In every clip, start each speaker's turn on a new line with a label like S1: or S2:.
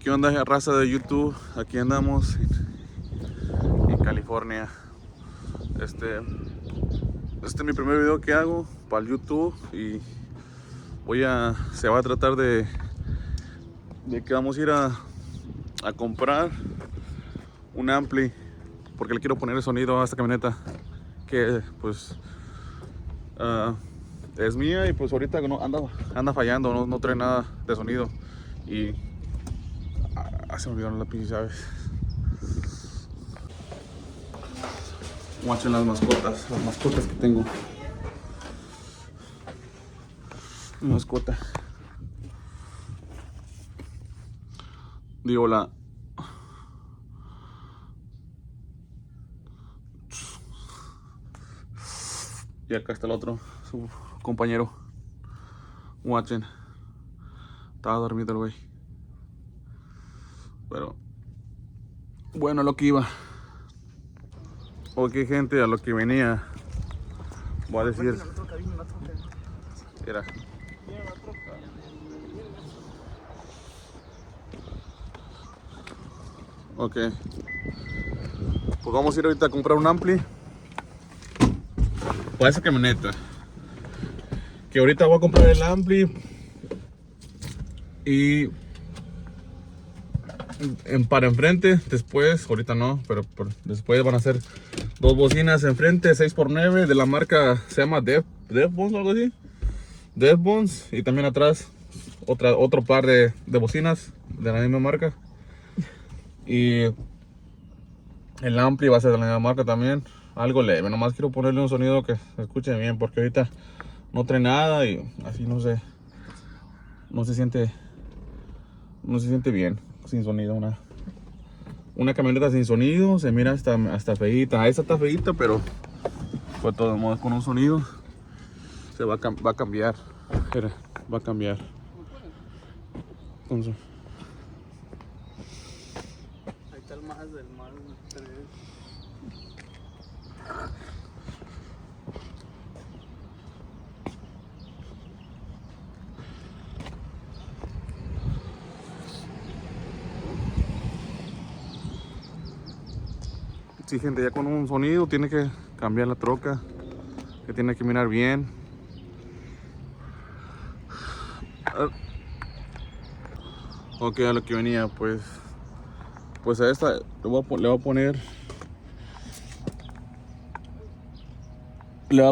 S1: ¿Qué onda, raza de YouTube? Aquí andamos en California. Este es mi primer video que hago para el YouTube y se va a tratar de que vamos a ir a comprar un ampli porque le quiero poner el sonido a esta camioneta que pues es mía y pues ahorita no, anda fallando, no trae nada de sonido y se me olvidaron las pinches llaves. Watchen las mascotas que tengo. Mi mascota. Digo y acá está el otro, su compañero. Watchen. Estaba dormido el güey. Pero bueno, a lo que iba. Ok, gente, a lo que venía. Voy a decir. Mira. Ok. Pues vamos a ir ahorita a comprar un ampli para esa camioneta. Que ahorita voy a comprar el ampli y para enfrente, después, ahorita no, pero después van a ser dos bocinas enfrente, 6x9 de la marca, se llama Devbons o algo así. Devbons, y también atrás otro par de bocinas de la misma marca. Y el ampli va a ser de la misma marca también, algo leve, nomás quiero ponerle un sonido que se escuche bien porque ahorita no trae nada y así no se siente bien sin sonido. Una camioneta sin sonido se mira hasta feíta. Esta está feíta, pero de todos modos con un sonido se va a cambiar. Espera, va a cambiar. Entonces,
S2: ahí está el más del mal.
S1: sí, gente, ya con un sonido tiene que cambiar la troca, que tiene que mirar bien. Ok, a lo que venía, pues a esta le voy a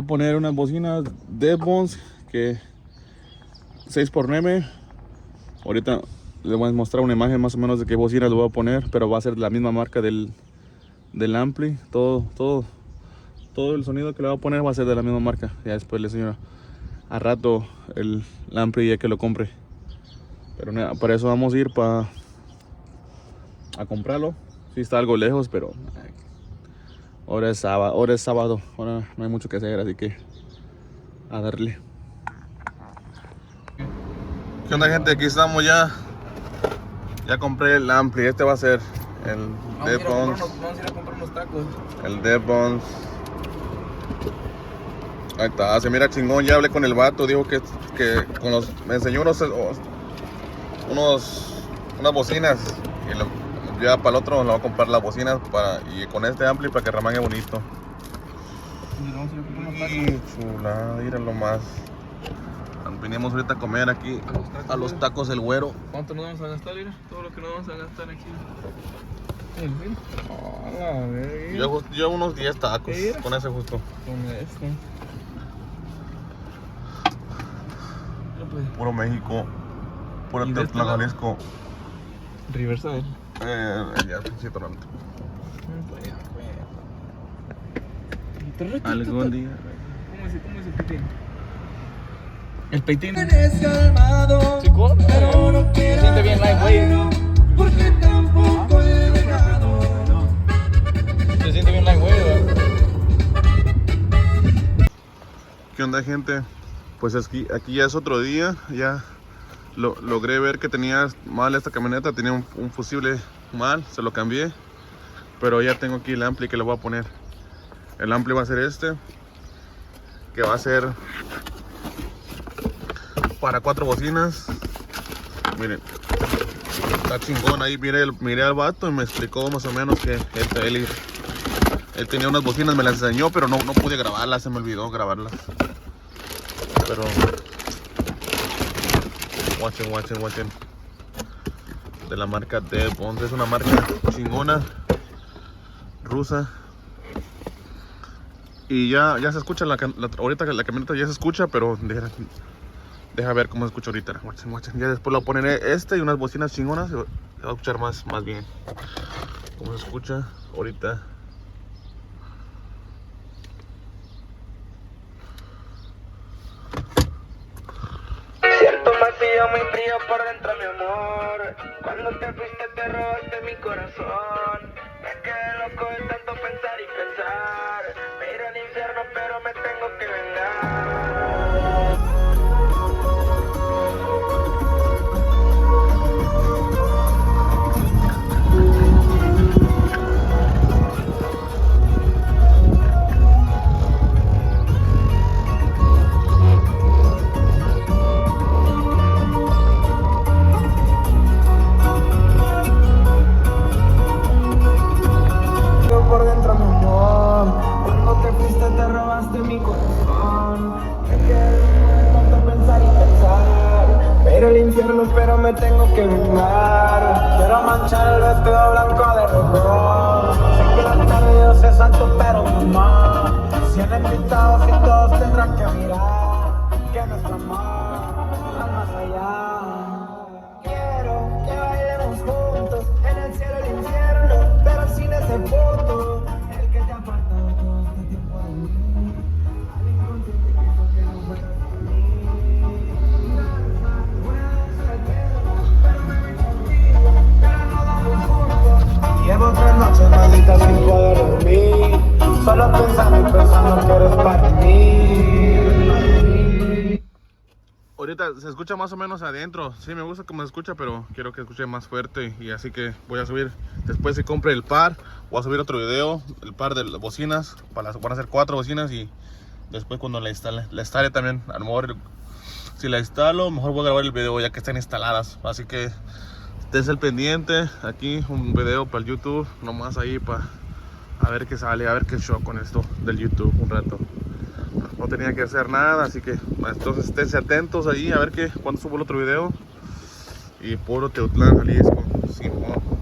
S1: poner unas bocinas Devbons que 6x9. Ahorita les voy a mostrar una imagen más o menos de qué bocina le voy a poner, pero va a ser la misma marca del ampli. Todo el sonido que le voy a poner va a ser de la misma marca. Ya después le enseño a rato el ampli ya que lo compre. Pero nada, para eso vamos a ir a comprarlo. Sí está algo lejos, pero ahora es sábado, ahora no hay mucho que hacer, así que a darle. ¿Qué onda, gente? Aquí estamos ya compré el ampli. Este va a ser el Devbons.
S2: Vamos a ir a comprar unos tacos.
S1: El Devbons. Ahí está, se mira chingón. Ya hablé con el vato, dijo que me enseñó unas bocinas y ya para el otro le voy a comprar las bocinas y con este ampli para que remangue bonito.
S2: Vamos a ir a comprar unos tacos.
S1: Chulada, míralo más. Vinimos ahorita a comer aquí a los tacos El Güero.
S2: ¿Cuánto nos vamos a gastar, mira? Todo lo que nos vamos a gastar aquí.
S1: Yo unos 10 tacos con ese justo.
S2: Con esto.
S1: Puro México. Puro Teotitlán, Jalisco.
S2: Riverside.
S1: Ya, sí, totalmente.
S2: Algún día. ¿Cómo es el peitín? El peitín. Chico, se siente bien lightweight. Porque tampoco he llegado. Se siente bien lightweight.
S1: ¿Qué onda, gente? Pues aquí ya es otro día. Ya logré ver que tenía mal esta camioneta. Tenía un fusible mal, se lo cambié. Pero ya tengo aquí el ampli que le voy a poner. El ampli va a ser este, que va a ser para 4 bocinas. miren. Está chingón ahí, miré al vato y me explicó más o menos que él tenía unas bocinas, me las enseñó, pero no pude grabarlas, se me olvidó grabarlas. Pero watchen. De la marca Dev Bones, es una marca chingona, rusa. Y ya se escucha, ahorita la camioneta ya se escucha, pero deja ver cómo se escucha ahorita. Watchen. Ya después lo ponen y unas bocinas chingonas, se va a escuchar más bien. Cómo se escucha ahorita.
S3: Siento un vacío muy frío por dentro, mi amor. Cuando te fuiste te robaste mi corazón. Me quedé loco de tanto pensar y pensar. Me iré al infierno pero me tengo que vengar. Por dentro, mi amor. Cuando te fuiste te robaste mi corazón. Me quedé de tanto pensar y pensar. Pero el infierno pero me tengo que vengar. Quiero manchar el vestido blanco de rojo. Sé que la tarde Dios es santo pero mamá. 100 invitados y todos tendrán que mirar que nuestro amor va más allá. Quiero que bailemos juntos en el cielo y el infierno, pero sin ese punto, el que te ha apartado todo este tiempo de mí. Al inconsciente que hizo que no fueras por mí. Una vez me quedo, pero me voy contigo, pero no damos juntos. Llevo 3 noches malditas sin poder dormir, solo pensando que eres para mí.
S1: Ahorita se escucha más o menos adentro. Sí, me gusta como se escucha, pero quiero que escuche más fuerte. Y así que voy a subir, después que compre el par, voy a subir otro video, el par de bocinas. Van a ser 4 bocinas y después cuando la instale también, a lo mejor si la instalo, mejor voy a grabar el video ya que están instaladas. Así que estés al pendiente, aquí un video para el YouTube, nomás ahí para a ver qué sale, a ver qué show con esto del YouTube un rato. No tenía que hacer nada, así que entonces esténse atentos ahí a ver cuando subo el otro video. Y puro Teotlán, Jalisco, Simón.